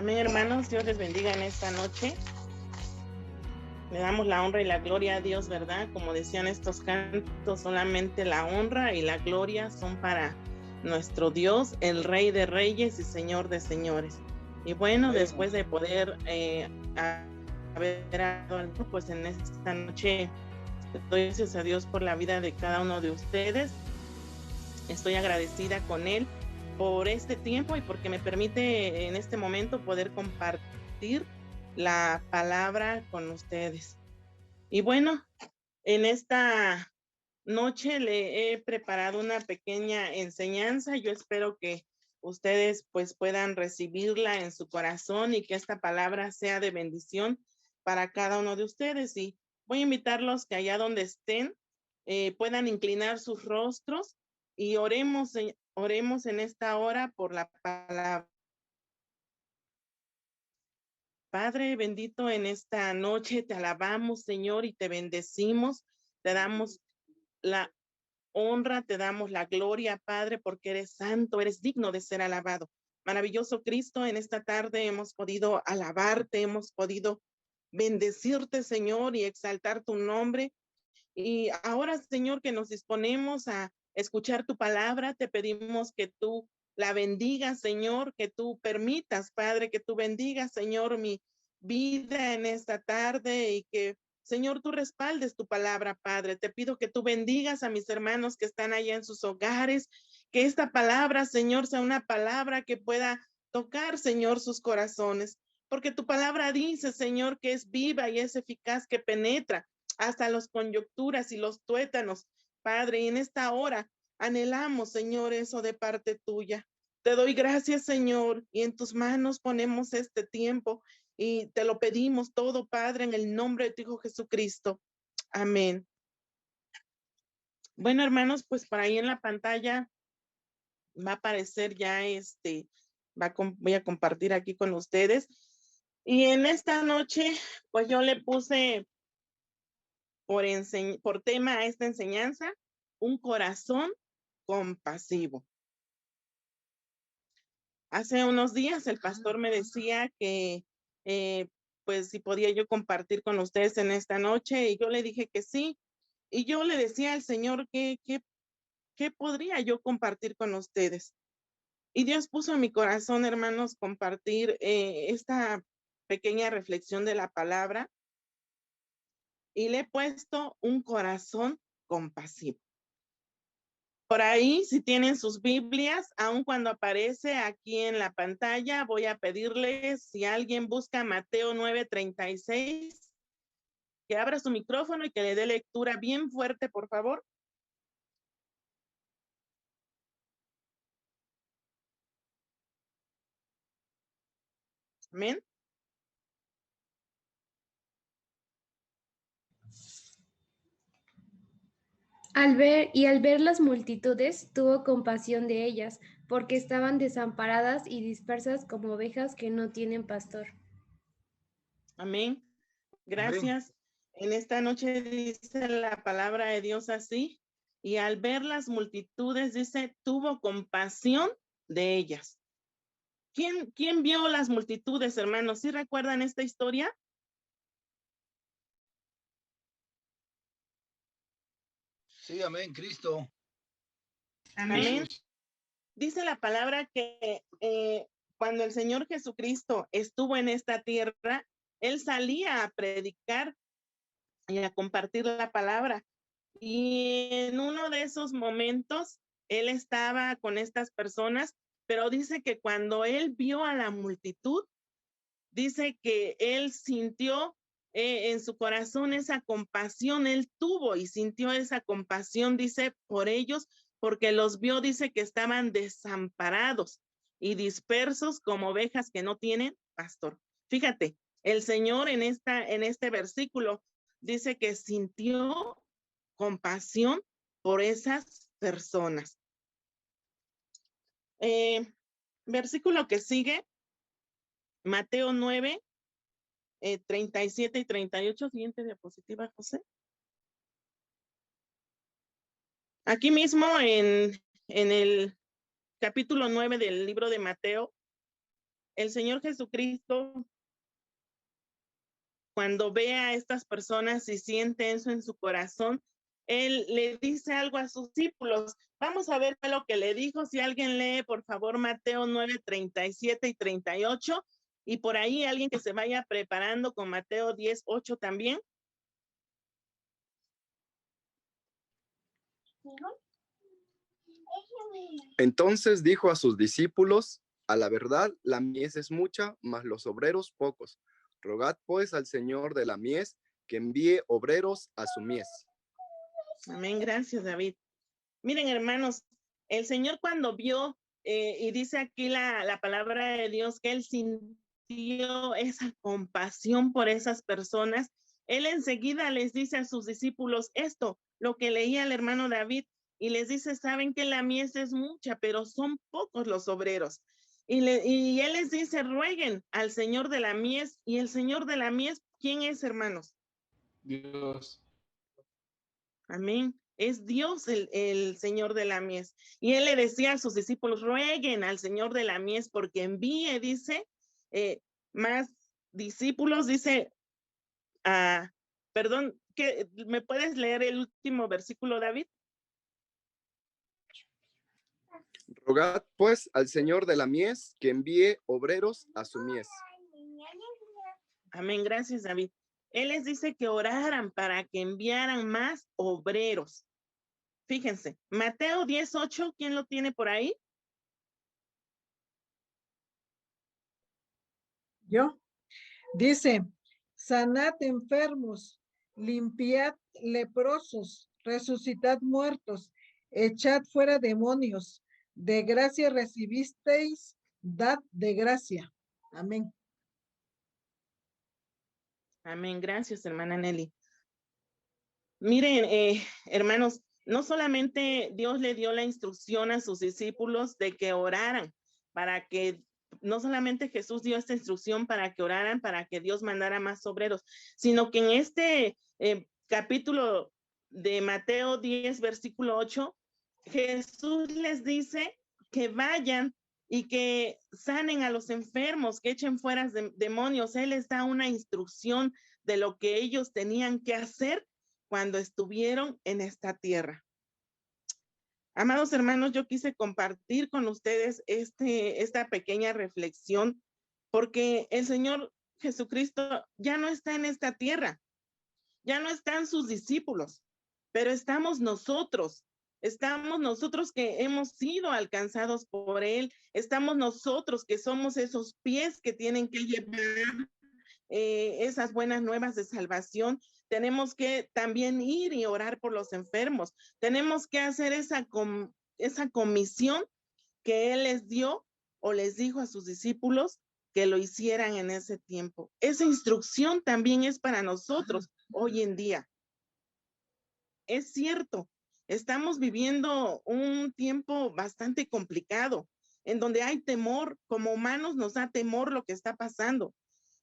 Amén, hermanos. Dios les bendiga en esta noche. Le damos la honra y la gloria a Dios, ¿verdad? Como decían estos cantos, solamente la honra y la gloria son para nuestro Dios, el Rey de Reyes y Señor de Señores. Y bueno, después de poder haber dado, pues en esta noche doy gracias a Dios por la vida de cada uno de ustedes. Estoy agradecida con Él por este tiempo y porque me permite en este momento poder compartir la palabra con ustedes. Y bueno, en esta noche le he preparado una pequeña enseñanza. Yo espero que ustedes pues puedan recibirla en su corazón y que esta palabra sea de bendición para cada uno de ustedes. Y voy a invitarlos que allá donde estén puedan inclinar sus rostros y oremos en esta hora por la palabra. Padre bendito, en esta noche te alabamos, Señor, y te bendecimos. Te damos la honra, te damos la gloria, Padre, porque eres santo, eres digno de ser alabado. Maravilloso Cristo, en esta tarde hemos podido alabarte, hemos podido bendecirte, Señor, y exaltar tu nombre. Y ahora, Señor, que nos disponemos a escuchar tu palabra, te pedimos que tú la bendigas, Señor, que tú permitas, Padre, que tú bendigas, Señor, mi vida en esta tarde y que, Señor, tú respaldes tu palabra, Padre. Te pido que tú bendigas a mis hermanos que están allá en sus hogares, que esta palabra, Señor, sea una palabra que pueda tocar, Señor, sus corazones, porque tu palabra dice, Señor, que es viva y es eficaz, que penetra hasta los conyunturas y los tuétanos, Padre, y en esta hora anhelamos, Señor, eso de parte tuya. Te doy gracias, Señor, y en tus manos ponemos este tiempo y te lo pedimos todo, Padre, en el nombre de tu Hijo Jesucristo. Amén. Bueno, hermanos, pues por ahí en la pantalla va a aparecer ya voy a compartir aquí con ustedes. Y en esta noche, pues yo le puse por tema a esta enseñanza, un corazón compasivo. Hace unos días el pastor me decía que pues si podía yo compartir con ustedes en esta noche y yo le dije que sí. Y yo le decía al Señor que podría yo compartir con ustedes. Y Dios puso en mi corazón, hermanos, compartir esta pequeña reflexión de la palabra y le he puesto un corazón compasivo. Por ahí, si tienen sus Biblias, aun cuando aparece aquí en la pantalla, voy a pedirles, si alguien busca Mateo 9:36, que abra su micrófono y que le dé lectura bien fuerte, por favor. Amén. Al ver las multitudes, tuvo compasión de ellas, porque estaban desamparadas y dispersas como ovejas que no tienen pastor. Amén. Gracias. En esta noche dice la palabra de Dios así, y al ver las multitudes, dice, tuvo compasión de ellas. ¿Quién vio las multitudes, hermanos? ¿Sí recuerdan esta historia? Sí, amén, Cristo. Amén. Dice la palabra que cuando el Señor Jesucristo estuvo en esta tierra, Él salía a predicar y a compartir la palabra. Y en uno de esos momentos, Él estaba con estas personas, pero dice que cuando Él vio a la multitud, dice que Él sintió en su corazón esa compasión, Él tuvo y sintió esa compasión, dice, por ellos, porque los vio, dice que estaban desamparados y dispersos como ovejas que no tienen pastor. Fíjate, el Señor en este versículo dice que sintió compasión por esas personas. Versículo que sigue, Mateo 9, 37 y 38, siguiente diapositiva, José. Aquí mismo en el capítulo 9 del libro de Mateo, el Señor Jesucristo, cuando ve a estas personas y siente eso en su corazón, Él le dice algo a sus discípulos. Vamos a ver lo que le dijo. Si alguien lee, por favor, Mateo 9, 37 y 38. Y por ahí alguien que se vaya preparando con Mateo 10, 8 también. Entonces dijo a sus discípulos: a la verdad, la mies es mucha, mas los obreros pocos. Rogad pues al Señor de la mies que envíe obreros a su mies. Amén, gracias, David. Miren, hermanos, el Señor cuando vio, y dice aquí la palabra de Dios, que Él sintió esa compasión por esas personas, Él enseguida les dice a sus discípulos esto, lo que leía el hermano David, y les dice, saben que la mies es mucha, pero son pocos los obreros. Y Él les dice, rueguen al Señor de la mies, y el Señor de la mies, ¿quién es, hermanos? Dios. Amén. Es Dios el Señor de la mies. Y Él le decía a sus discípulos, rueguen al Señor de la mies porque envíe, dice, más discípulos, dice, perdón, ¿me puedes leer el último versículo, David? Rogad pues al Señor de la mies que envíe obreros a su mies. Amén, gracias, David. Él les dice que oraran para que enviaran más obreros. Fíjense, Mateo 10:8, ¿quién lo tiene por ahí? Yo. Dice, sanad enfermos, limpiad leprosos, resucitad muertos, echad fuera demonios. De gracia recibisteis, dad de gracia. Amén. Amén, gracias, hermana Nelly. Miren, hermanos, no solamente Dios le dio la instrucción a sus discípulos de que oraran para que, no solamente Jesús dio esta instrucción para que oraran, para que Dios mandara más obreros, sino que en este capítulo de Mateo 10, versículo 8, Jesús les dice que vayan y que sanen a los enfermos, que echen fuera demonios. Él les da una instrucción de lo que ellos tenían que hacer cuando estuvieron en esta tierra. Amados hermanos, yo quise compartir con ustedes esta pequeña reflexión porque el Señor Jesucristo ya no está en esta tierra, ya no están sus discípulos, pero estamos nosotros que hemos sido alcanzados por Él, estamos nosotros que somos esos pies que tienen que llevar esas buenas nuevas de salvación. Tenemos que también ir y orar por los enfermos. Tenemos que hacer esa comisión que Él les dio o les dijo a sus discípulos que lo hicieran en ese tiempo. Esa instrucción también es para nosotros hoy en día. Es cierto, estamos viviendo un tiempo bastante complicado, en donde hay temor, como humanos nos da temor lo que está pasando.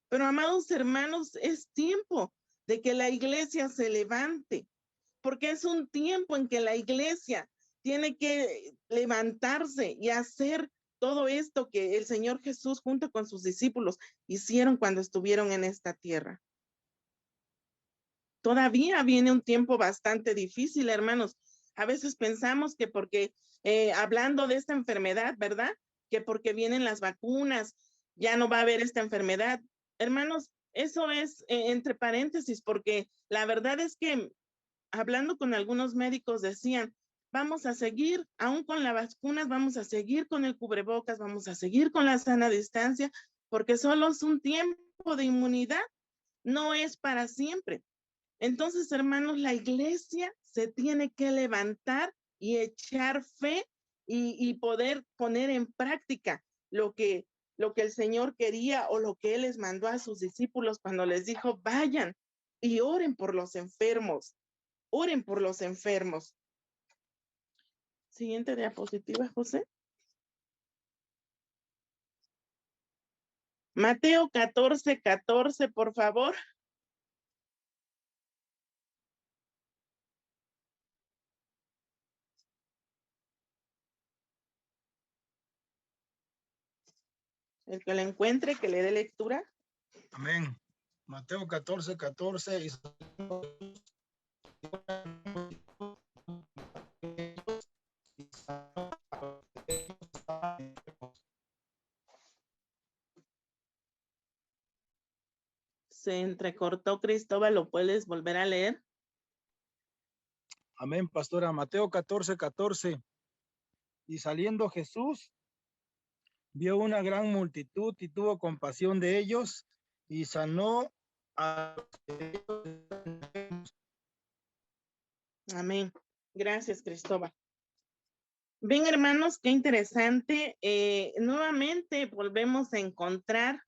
Pero amados hermanos, es tiempo de que la iglesia se levante, porque es un tiempo en que la iglesia tiene que levantarse y hacer todo esto que el Señor Jesús junto con sus discípulos hicieron cuando estuvieron en esta tierra. Todavía viene un tiempo bastante difícil, hermanos. A veces pensamos que porque, hablando de esta enfermedad, ¿verdad? Que porque vienen las vacunas, ya no va a haber esta enfermedad. Hermanos, eso es entre paréntesis, porque la verdad es que hablando con algunos médicos decían, vamos a seguir, aún con las vacunas, vamos a seguir con el cubrebocas, vamos a seguir con la sana distancia, porque solo es un tiempo de inmunidad, no es para siempre. Entonces, hermanos, la iglesia se tiene que levantar y echar fe y poder poner en práctica lo que el Señor quería o lo que Él les mandó a sus discípulos cuando les dijo, vayan y oren por los enfermos, oren por los enfermos. Siguiente diapositiva, José. Mateo 14:14, por favor. El que lo encuentre, que le dé lectura. Amén. Mateo 14:14. Se entrecortó, Cristóbal, ¿lo puedes volver a leer? Amén, pastora. Mateo 14:14. Y saliendo Jesús, vio una gran multitud y tuvo compasión de ellos y sanó a los. Amén. Gracias, Cristóbal. Bien, hermanos, qué interesante. Nuevamente volvemos a encontrar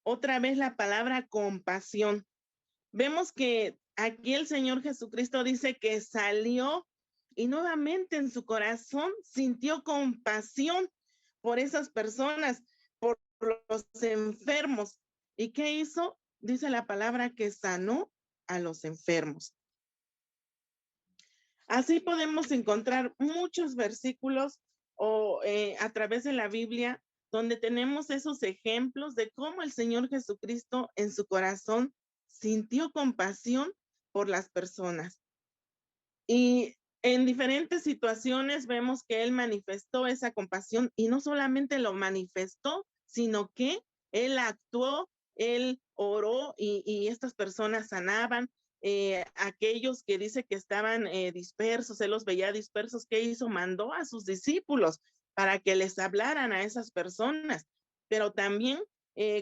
otra vez la palabra compasión. Vemos que aquí el Señor Jesucristo dice que salió y nuevamente en su corazón sintió compasión por esas personas, por los enfermos. ¿Y qué hizo? Dice la palabra que sanó a los enfermos. Así podemos encontrar muchos versículos o a través de la Biblia donde tenemos esos ejemplos de cómo el Señor Jesucristo en su corazón sintió compasión por las personas. Y en diferentes situaciones vemos que Él manifestó esa compasión y no solamente lo manifestó, sino que Él actuó, Él oró y estas personas sanaban. Aquellos que dice que estaban dispersos, Él los veía dispersos, ¿qué hizo? Mandó a sus discípulos para que les hablaran a esas personas, pero también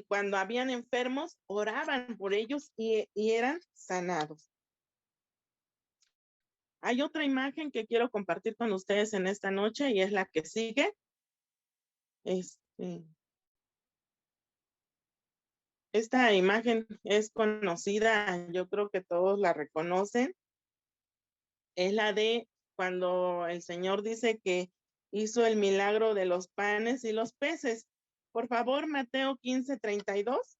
cuando habían enfermos, oraban por ellos y eran sanados. Hay otra imagen que quiero compartir con ustedes en esta noche y es la que sigue. Esta imagen es conocida, yo creo que todos la reconocen. Es la de cuando el Señor dice que hizo el milagro de los panes y los peces. Por favor, Mateo 15:32.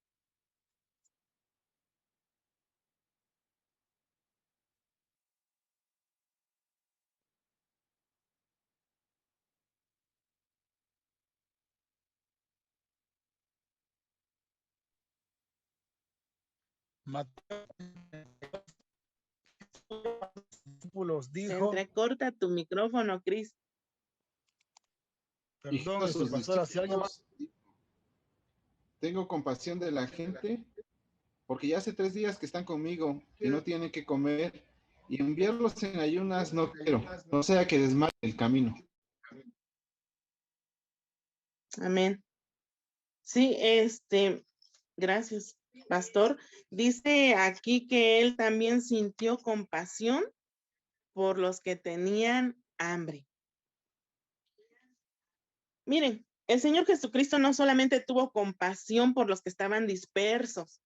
Mateo discípulos Se dijo, entrecorta tu micrófono, Cris. perdón, sus pastora, si alguien más. Tengo compasión de la gente, porque ya hace 3 días que están conmigo y no tienen que comer, y enviarlos en ayunas no quiero, no sea que desmaye el camino. Amén. Sí, gracias, pastor. Dice aquí que él también sintió compasión por los que tenían hambre. Miren, el Señor Jesucristo no solamente tuvo compasión por los que estaban dispersos,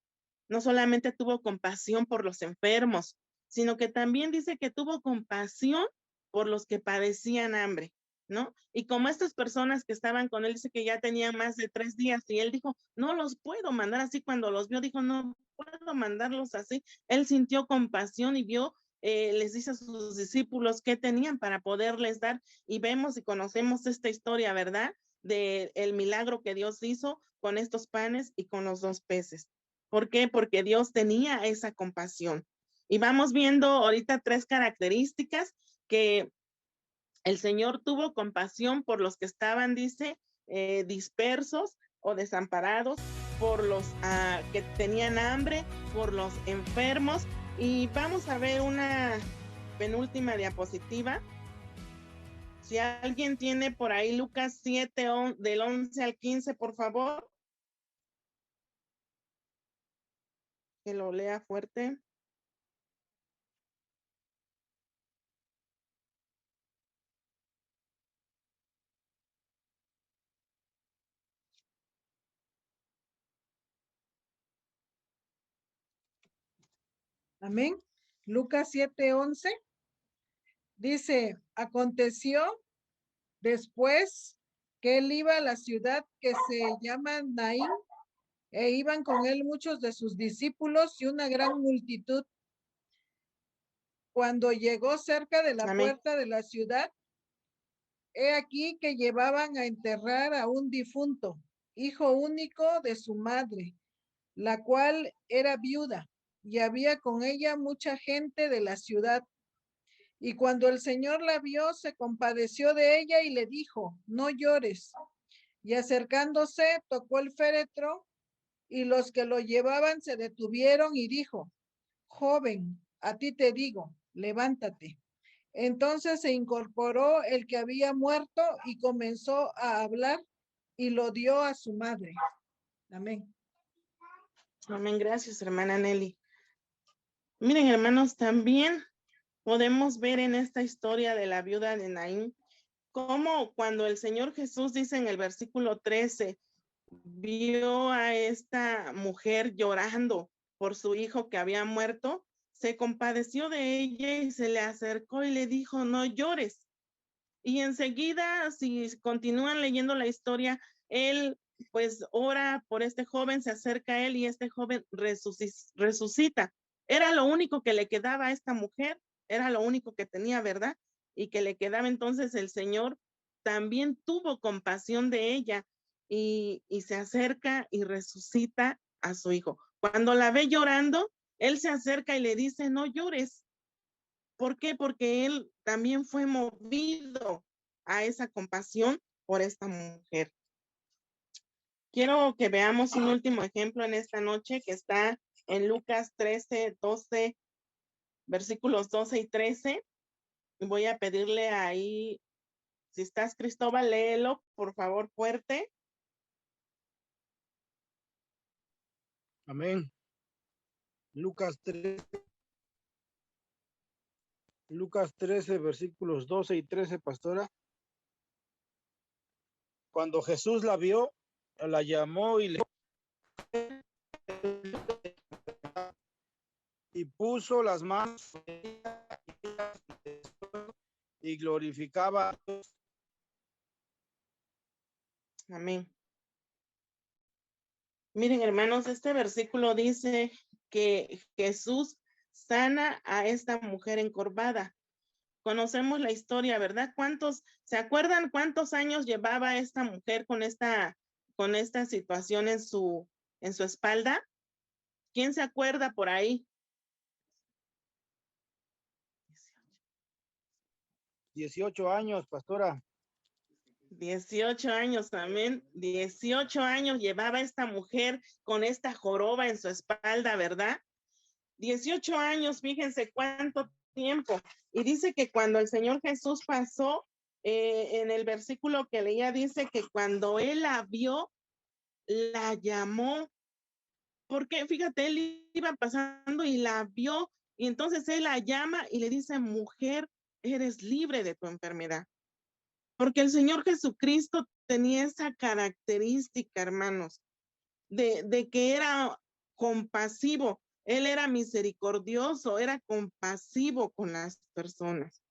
no solamente tuvo compasión por los enfermos, sino que también dice que tuvo compasión por los que padecían hambre, ¿no? Y como estas personas que estaban con él, dice que ya tenían más de 3 días y él dijo, no los puedo mandar así. Cuando los vio, dijo, no puedo mandarlos así. Él sintió compasión y vio, les dice a sus discípulos qué tenían para poderles dar, y vemos y conocemos esta historia, ¿verdad? De el milagro que Dios hizo con estos panes y con los 2 peces. ¿Por qué? Porque Dios tenía esa compasión. Y vamos viendo ahorita 3 características que el Señor tuvo compasión por los que estaban, dice, dispersos o desamparados, por los que tenían hambre, por los enfermos. Y vamos a ver una penúltima diapositiva. Si alguien tiene por ahí Lucas 7, del 11 al 15, por favor. Que lo lea fuerte. Amén. Lucas 7:11 dice, aconteció después que él iba a la ciudad que se llama Naín, e iban con él muchos de sus discípulos y una gran multitud. Cuando llegó cerca de la Amén. puerta de la ciudad, He aquí que llevaban a enterrar a un difunto, hijo único de su madre, la cual era viuda, y había con ella mucha gente de la ciudad. Y cuando el Señor la vio, se compadeció de ella y le dijo, no llores. Y acercándose, tocó el féretro, y los que lo llevaban se detuvieron y dijo, joven, a ti te digo, levántate. Entonces se incorporó el que había muerto y comenzó a hablar y lo dio a su madre. Amén. Amén. Gracias, hermana Nelly. Miren, hermanos, también podemos ver en esta historia de la viuda de Naín, cómo cuando el Señor Jesús dice en el versículo 13, vio a esta mujer llorando por su hijo que había muerto, se compadeció de ella y se le acercó y le dijo, no llores. Y enseguida, si continúan leyendo la historia, él pues ora por este joven, se acerca a él y este joven resucita. Era lo único que le quedaba a esta mujer, era lo único que tenía, ¿verdad? Y que le quedaba. Entonces el Señor también tuvo compasión de ella y se acerca y resucita a su hijo. Cuando la ve llorando, él se acerca y le dice, no llores. ¿Por qué? Porque él también fue movido a esa compasión por esta mujer. Quiero que veamos un último ejemplo en esta noche que está en Lucas 13, 12, versículos 12 y 13. Voy a pedirle ahí, si estás, Cristóbal, léelo, por favor, fuerte. Amén. Lucas 13, versículos 12 y 13, pastora. Cuando Jesús la vio, la llamó y puso las manos y glorificaba a Dios. Amén. Miren, hermanos, este versículo dice que Jesús sana a esta mujer encorvada. Conocemos la historia, ¿verdad? ¿Se acuerdan cuántos años llevaba esta mujer con esta situación en su espalda? ¿Quién se acuerda por ahí? 18 años, pastora. 18 años, amén. 18 años llevaba esta mujer con esta joroba en su espalda, ¿verdad? 18 años, fíjense cuánto tiempo. Y dice que cuando el Señor Jesús pasó, en el versículo que leía, dice que cuando él la vio, la llamó. Porque fíjate, él iba pasando y la vio, y entonces él la llama y le dice, mujer, eres libre de tu enfermedad. Porque el Señor Jesucristo tenía esa característica, hermanos, de que era compasivo. Él era misericordioso, era compasivo con las personas.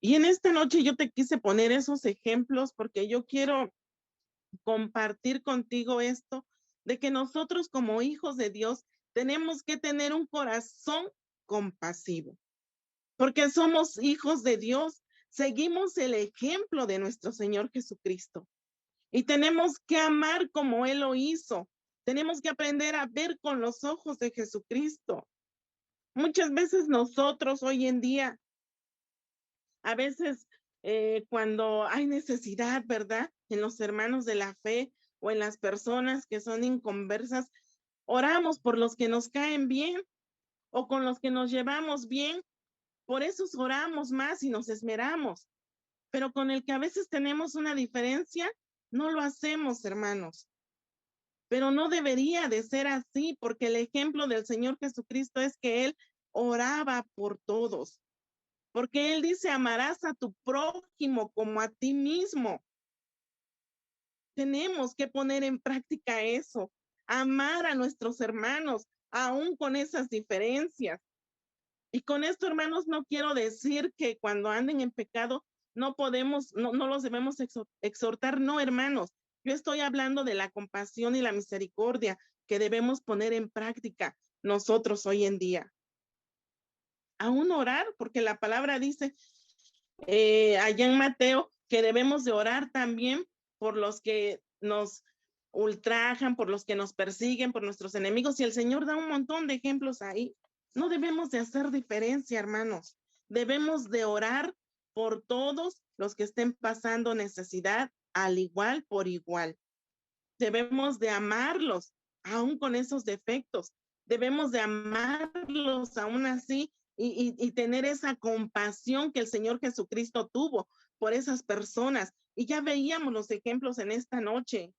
Y en esta noche yo te quise poner esos ejemplos porque yo quiero compartir contigo esto, de que nosotros como hijos de Dios tenemos que tener un corazón compasivo, porque somos hijos de Dios, seguimos el ejemplo de nuestro Señor Jesucristo y tenemos que amar como Él lo hizo. Tenemos que aprender a ver con los ojos de Jesucristo. Muchas veces nosotros hoy en día, a veces cuando hay necesidad, ¿verdad? En los hermanos de la fe o en las personas que son inconversas, oramos por los que nos caen bien o con los que nos llevamos bien. Por eso oramos más y nos esmeramos. Pero con el que a veces tenemos una diferencia, no lo hacemos, hermanos. Pero no debería de ser así, porque el ejemplo del Señor Jesucristo es que Él oraba por todos. Porque Él dice, amarás a tu prójimo como a ti mismo. Tenemos que poner en práctica eso, amar a nuestros hermanos, aún con esas diferencias. Y con esto, hermanos, no quiero decir que cuando anden en pecado no los debemos exhortar, no, hermanos. Yo estoy hablando de la compasión y la misericordia que debemos poner en práctica nosotros hoy en día. Aún orar, porque la palabra dice, allá en Mateo, que debemos de orar también por los que nos ultrajan, por los que nos persiguen, por nuestros enemigos. Y el Señor da un montón de ejemplos ahí. No debemos de hacer diferencia, hermanos. Debemos de orar por todos los que estén pasando necesidad, al igual por igual. Debemos de amarlos, aún con esos defectos. Debemos de amarlos aún así y tener esa compasión que el Señor Jesucristo tuvo por esas personas. Y ya veíamos los ejemplos en esta noche.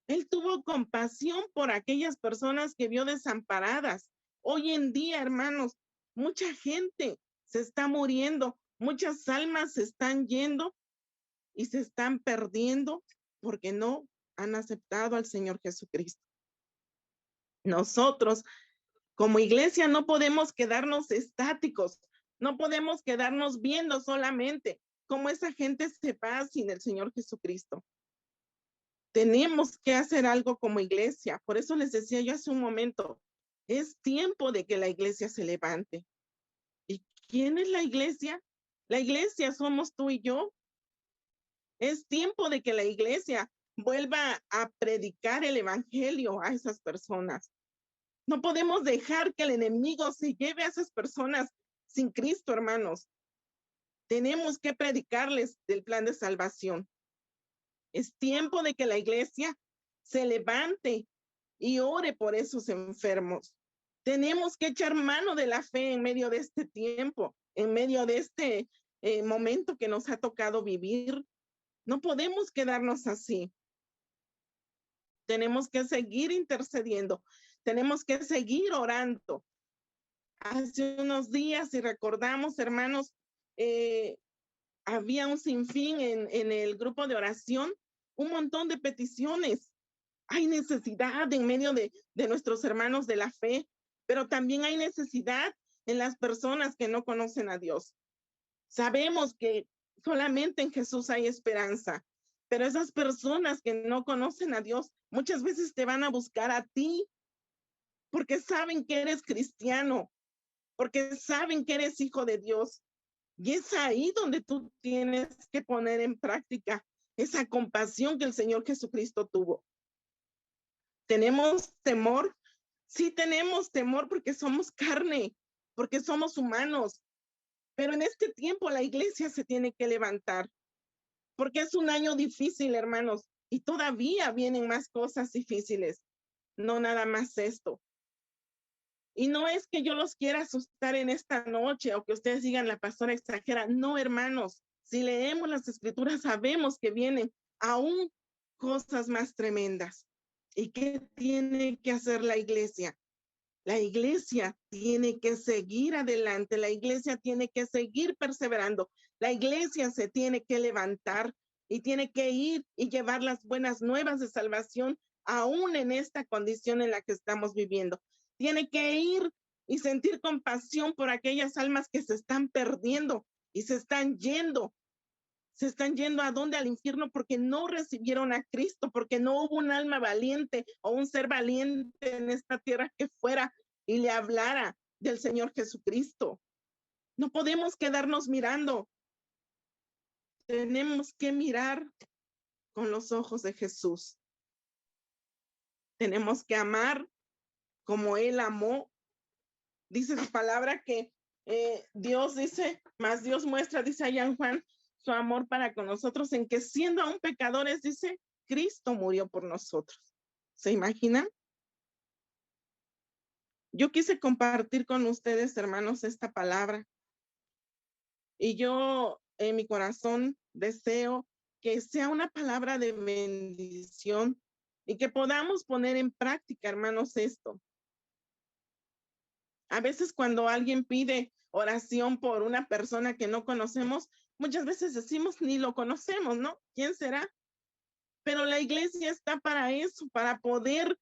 Él tuvo compasión por aquellas personas que vio desamparadas. Hoy en día, hermanos, mucha gente se está muriendo, muchas almas se están yendo y se están perdiendo porque no han aceptado al Señor Jesucristo. Nosotros, como iglesia, no podemos quedarnos estáticos, no podemos quedarnos viendo solamente cómo esa gente se va sin el Señor Jesucristo. Tenemos que hacer algo como iglesia. Por eso les decía yo hace un momento, es tiempo de que la iglesia se levante. ¿Y quién es la iglesia? La iglesia somos tú y yo. Es tiempo de que la iglesia vuelva a predicar el evangelio a esas personas. No podemos dejar que el enemigo se lleve a esas personas sin Cristo, hermanos. Tenemos que predicarles del plan de salvación. Es tiempo de que la iglesia se levante y ore por esos enfermos. Tenemos que echar mano de la fe en medio de este tiempo, en medio de este momento que nos ha tocado vivir. No podemos quedarnos así. Tenemos que seguir intercediendo. Tenemos que seguir orando. Hace unos días, si recordamos, hermanos, había un sinfín en el grupo de oración, un montón de peticiones. Hay necesidad en medio de nuestros hermanos de la fe, pero también hay necesidad en las personas que no conocen a Dios. Sabemos que solamente en Jesús hay esperanza, pero esas personas que no conocen a Dios muchas veces te van a buscar a ti porque saben que eres cristiano, porque saben que eres hijo de Dios. Y es ahí donde tú tienes que poner en práctica esa compasión que el Señor Jesucristo tuvo. ¿Tenemos temor? Sí tenemos temor porque somos carne, porque somos humanos. Pero en este tiempo la iglesia se tiene que levantar, porque es un año difícil, hermanos, y todavía vienen más cosas difíciles, no nada más esto. Y no es que yo los quiera asustar en esta noche o que ustedes digan la pastora exagera. No, hermanos, si leemos las escrituras sabemos que vienen aún cosas más tremendas. ¿Y qué tiene que hacer la iglesia? La iglesia tiene que seguir adelante, la iglesia tiene que seguir perseverando, la iglesia se tiene que levantar y tiene que ir y llevar las buenas nuevas de salvación aún en esta condición en la que estamos viviendo. Tiene que ir y sentir compasión por aquellas almas que se están perdiendo y se están yendo. Se están yendo a dónde, al infierno, porque no recibieron a Cristo, porque no hubo un alma valiente o un ser valiente en esta tierra que fuera y le hablara del Señor Jesucristo. No podemos quedarnos mirando. Tenemos que mirar con los ojos de Jesús. Tenemos que amar como Él amó. Dice la palabra que Dios dice, más Dios muestra, dice allá en Juan, su amor para con nosotros, en que siendo aún pecadores, dice, Cristo murió por nosotros. ¿Se imaginan? Yo quise compartir con ustedes, hermanos, esta palabra. Y yo en mi corazón deseo que sea una palabra de bendición y que podamos poner en práctica, hermanos, esto. A veces cuando alguien pide oración por una persona que no conocemos, muchas veces decimos ni lo conocemos, ¿no? ¿Quién será? Pero la iglesia está para eso, para poder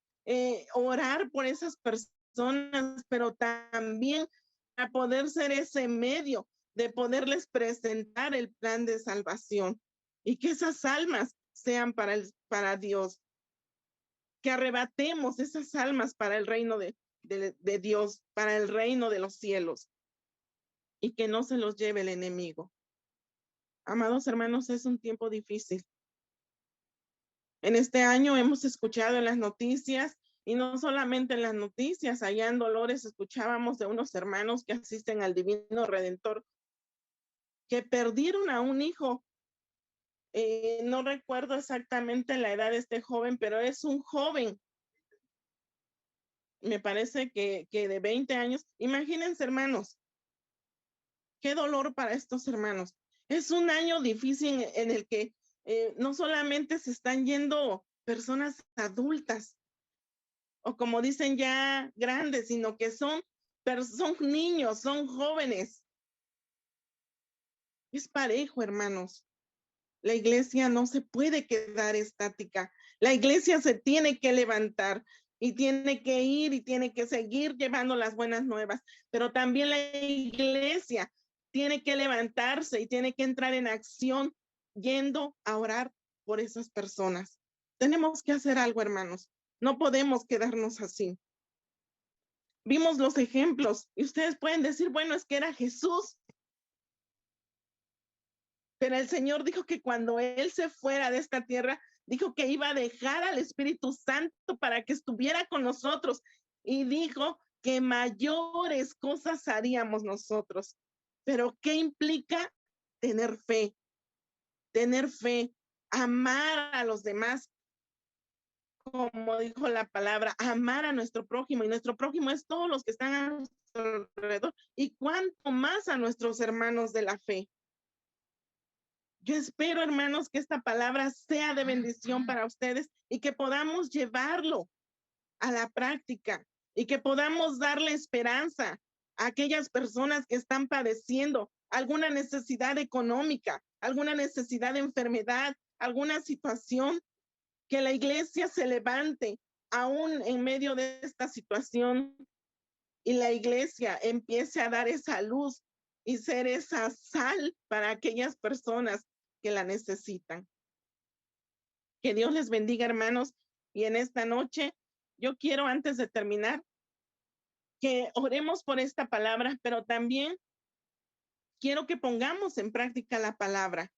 orar por esas personas, pero también para poder ser ese medio de poderles presentar el plan de salvación y que esas almas sean para Dios, que arrebatemos esas almas para el reino de Dios, para el reino de los cielos y que no se los lleve el enemigo. Amados hermanos, es un tiempo difícil. En este año hemos escuchado en las noticias, y no solamente en las noticias, allá en Dolores escuchábamos de unos hermanos que asisten al Divino Redentor que perdieron a un hijo. No recuerdo exactamente la edad de este joven, pero es un joven. Me parece que de 20 años. Imagínense, hermanos, qué dolor para estos hermanos. Es un año difícil en el que no solamente se están yendo personas adultas, o como dicen ya grandes, sino que son niños, son jóvenes. Es parejo, hermanos. La iglesia no se puede quedar estática. La iglesia se tiene que levantar y tiene que ir y tiene que seguir llevando las buenas nuevas. Pero también la iglesia tiene que levantarse y tiene que entrar en acción yendo a orar por esas personas. Tenemos que hacer algo, hermanos. No podemos quedarnos así. Vimos los ejemplos y ustedes pueden decir, bueno, es que era Jesús. Pero el Señor dijo que cuando Él se fuera de esta tierra, dijo que iba a dejar al Espíritu Santo para que estuviera con nosotros. Y dijo que mayores cosas haríamos nosotros. Pero ¿qué implica tener fe? Tener fe, amar a los demás, como dijo la palabra, amar a nuestro prójimo. Y nuestro prójimo es todos los que están a nuestro alrededor. Y cuánto más a nuestros hermanos de la fe. Yo espero, hermanos, que esta palabra sea de bendición para ustedes y que podamos llevarlo a la práctica y que podamos darle esperanza a aquellas personas que están padeciendo alguna necesidad económica, alguna necesidad de enfermedad, alguna situación, que la iglesia se levante aún en medio de esta situación y la iglesia empiece a dar esa luz y ser esa sal para aquellas personas que la necesitan. Que Dios les bendiga, hermanos. Y en esta noche, yo quiero, antes de terminar, que oremos por esta palabra, pero también quiero que pongamos en práctica la palabra.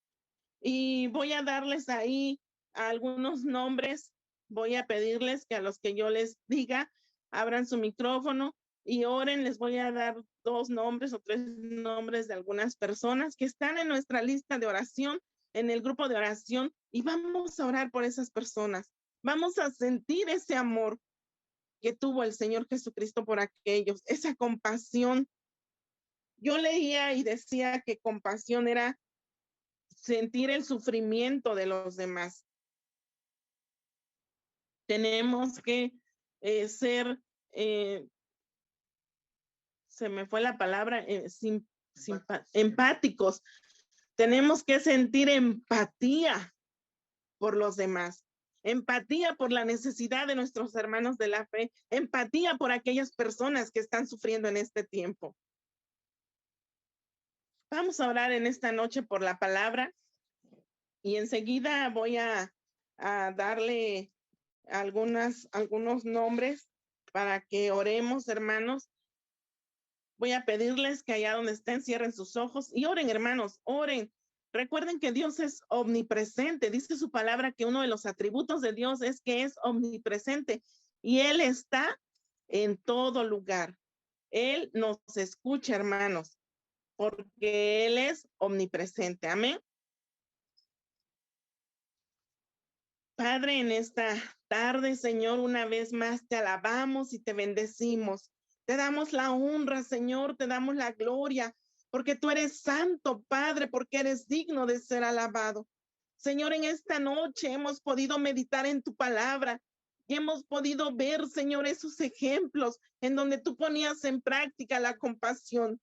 Y voy a darles ahí algunos nombres. Voy a pedirles que a los que yo les diga, abran su micrófono y oren. Les voy a dar 2 nombres o 3 nombres de algunas personas que están en nuestra lista de oración, en el grupo de oración, y vamos a orar por esas personas. Vamos a sentir ese amor que tuvo el Señor Jesucristo por aquellos, esa compasión. Yo leía y decía que compasión era sentir el sufrimiento de los demás. Tenemos que ser, se me fue la palabra, empáticos. Tenemos que sentir empatía por los demás, empatía por la necesidad de nuestros hermanos de la fe, empatía por aquellas personas que están sufriendo en este tiempo. Vamos a orar en esta noche por la palabra y enseguida voy a darle algunos nombres para que oremos, hermanos. Voy a pedirles que allá donde estén cierren sus ojos y oren, hermanos, oren. Recuerden que Dios es omnipresente. Dice su palabra que uno de los atributos de Dios es que es omnipresente y Él está en todo lugar. Él nos escucha, hermanos, porque Él es omnipresente. Amén. Padre, en esta tarde, Señor, una vez más te alabamos y te bendecimos. Te damos la honra, Señor, te damos la gloria, porque tú eres santo, Padre, porque eres digno de ser alabado. Señor, en esta noche hemos podido meditar en tu palabra y hemos podido ver, Señor, esos ejemplos en donde tú ponías en práctica la compasión.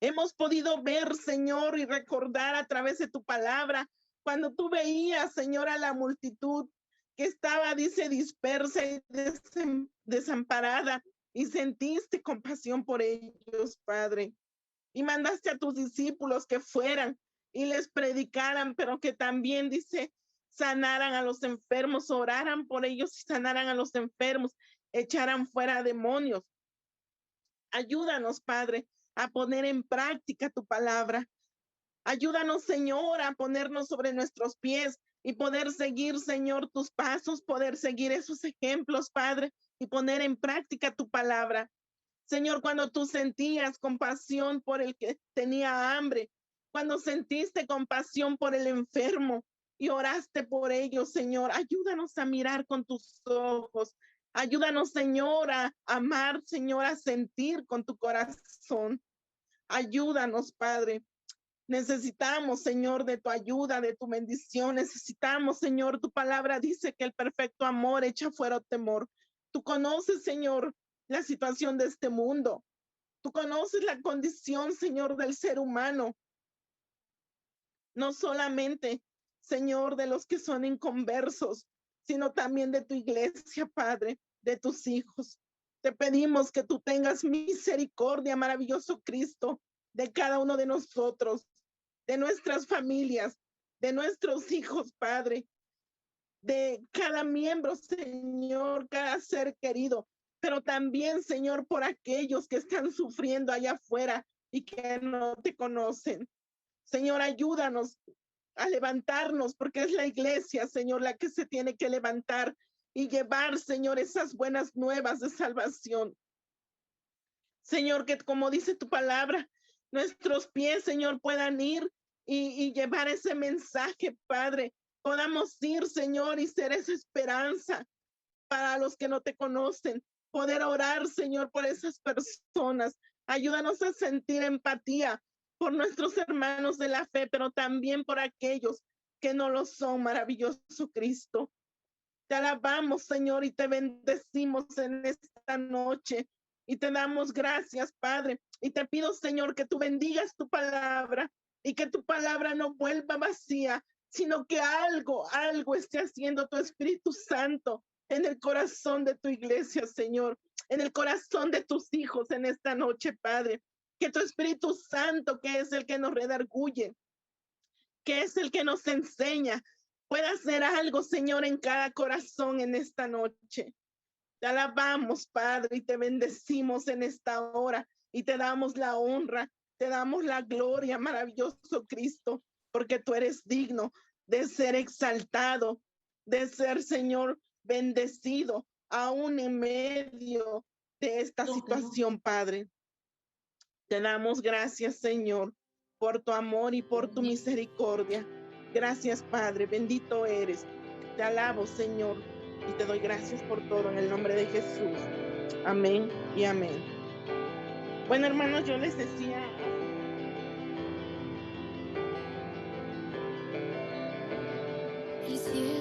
Hemos podido ver, Señor, y recordar a través de tu palabra cuando tú veías, Señor, a la multitud que estaba, dice, dispersa y desamparada, y sentiste compasión por ellos, Padre. Y mandaste a tus discípulos que fueran y les predicaran, pero que también, dice, sanaran a los enfermos, oraran por ellos y sanaran a los enfermos, echaran fuera demonios. Ayúdanos, Padre, a poner en práctica tu palabra. Ayúdanos, Señor, a ponernos sobre nuestros pies y poder seguir, Señor, tus pasos, poder seguir esos ejemplos, Padre, y poner en práctica tu palabra. Señor, cuando tú sentías compasión por el que tenía hambre, cuando sentiste compasión por el enfermo y oraste por ellos, Señor, ayúdanos a mirar con tus ojos. Ayúdanos, Señor, a amar, Señor, a sentir con tu corazón. Ayúdanos, Padre. Necesitamos, Señor, de tu ayuda, de tu bendición. Necesitamos, Señor, tu palabra dice que el perfecto amor echa fuera temor. Tú conoces, Señor, la situación de este mundo. Tú conoces la condición, Señor, del ser humano. No solamente, Señor, de los que son inconversos, sino también de tu iglesia, Padre, de tus hijos. Te pedimos que tú tengas misericordia, maravilloso Cristo, de cada uno de nosotros, de nuestras familias, de nuestros hijos, Padre, de cada miembro, Señor, cada ser querido, pero también, Señor, por aquellos que están sufriendo allá afuera y que no te conocen. Señor, ayúdanos a levantarnos, porque es la iglesia, Señor, la que se tiene que levantar y llevar, Señor, esas buenas nuevas de salvación. Señor, que como dice tu palabra, nuestros pies, Señor, puedan ir y llevar ese mensaje, Padre. Podamos ir, Señor, y ser esa esperanza para los que no te conocen. Poder orar, Señor, por esas personas. Ayúdanos a sentir empatía por nuestros hermanos de la fe, pero también por aquellos que no lo son, maravilloso Cristo. Te alabamos, Señor, y te bendecimos en esta noche. Y te damos gracias, Padre. Y te pido, Señor, que tú bendigas tu palabra y que tu palabra no vuelva vacía, sino que algo esté haciendo tu Espíritu Santo en el corazón de tu iglesia, Señor, en el corazón de tus hijos en esta noche, Padre. Que tu Espíritu Santo, que es el que nos redarguye, que es el que nos enseña, pueda hacer algo, Señor, en cada corazón en esta noche. Te alabamos, Padre, y te bendecimos en esta hora y te damos la honra, te damos la gloria, maravilloso Cristo, porque tú eres digno de ser exaltado, de ser, Señor, bendecido, aún en medio de esta situación, Padre. Te damos gracias, Señor, por tu amor y por tu misericordia. Gracias, Padre, bendito eres. Te alabo, Señor, y te doy gracias por todo en el nombre de Jesús. Amén y amén. Bueno, hermanos, yo les decía... El cielo